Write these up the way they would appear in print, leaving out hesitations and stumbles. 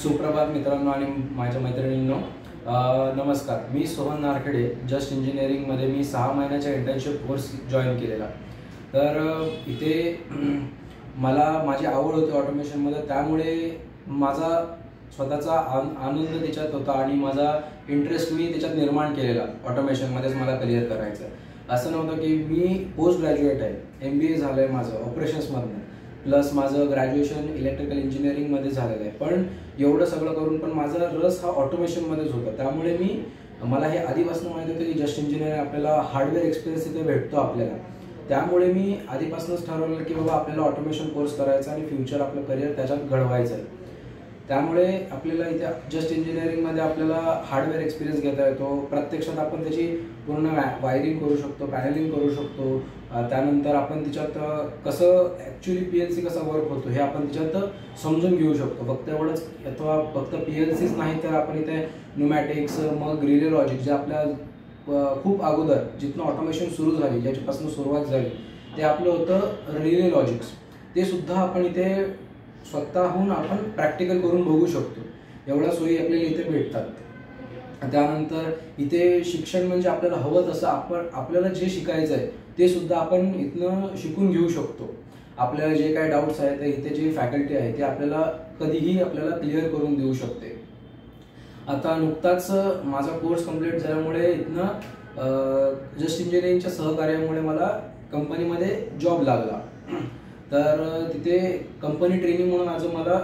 सुप्रभात मित्रांनो आणि माझ्या मैत्रिणींनो, नमस्कार. मी सोहन नारखेडे. जस्ट इंजिनिअरिंगमध्ये मी 6 महिन्याचा इंटर्नशिप कोर्स जॉईन केलेला. तर इथे मला माझी आवड होती ऑटोमेशनमध्ये, त्यामुळे माझा स्वतःचा आनंद त्याच्यात होता आणि माझा इंटरेस्ट मी त्याच्यात निर्माण केलेला. ऑटोमेशनमध्येच मला करिअर करायचं. असं नव्हतं की मी पोस्ट ग्रॅज्युएट आहे, MBA झालं आहे माझं ऑपरेशन्समधनं, प्लस माझं ग्रॅज्युएशन इलेक्ट्रिकल इंजिनिअरिंगमध्ये झालेलं आहे. पण एवढं सगळं करून पण माझा रस हा ऑटोमेशनमध्येच होता. त्यामुळे मला हे आधीपासून माहिती होतं की जस्ट इंजिनिअरिंग आपल्याला हार्डवेअर एक्सपिरियन्स इथे भेटतो आपल्याला. त्यामुळे मी आधीपासूनच ठरवलं की बाबा आपल्याला ऑटोमेशन कोर्स करायचा आणि फ्युचर आपलं करिअर त्याच्यात घडवायचं आहे. त्यामुळे आपल्याला इथे जस्ट इंजिनिअरिंगमध्ये आपल्याला हार्डवेअर एक्सपिरियन्स घेता येतो. प्रत्यक्षात आपण त्याची पूर्ण वायरिंग करू शकतो, पॅनलिंग करू शकतो. त्यानंतर आपण त्याच्यात कसं ॲक्च्युली PLC कसा वर्क होतो हे आपण त्याच्यात समजून घेऊ शकतो. फक्त एवढंच, अथवा फक्त PLCच नाही तर आपण इथे न्यूमॅटिक्स, मग रिले लॉजिक, जे आपल्या खूप अगोदर जिथनं ऑटोमेशन सुरू झाली, ज्याच्यापासून सुरुवात झाली, ते आपलं होतं रिले लॉजिक्स. ते सुद्धा आपण इथे स्वतःहून आपण प्रॅक्टिकल करून बघू शकतो. एवढ्या सोयी आपल्याला इथे भेटतात. त्यानंतर इथे शिक्षण म्हणजे आपल्याला हवं तसं आपल्याला जे शिकायचं आहे ते सुद्धा आपण इथनं शिकून घेऊ शकतो. आपल्याला जे काही डाऊट्स आहेत ते इथे जे फॅकल्टी आहे ते आपल्याला कधीही क्लिअर करून देऊ शकते. आता नुकताच माझा कोर्स कंप्लीट झाल्यामुळे इथनं जस्ट इंजिनिअरिंगच्या सहकार्यामुळे मला कंपनीमध्ये जॉब लागला. तर तिथे कंपनी ट्रेनिंग म्हणून आज मला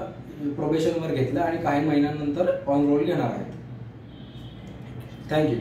प्रोबेशनवर घेतलं आणि काही महिन्यांनंतर ऑन रोल घेणार आहेत. थँक्यू.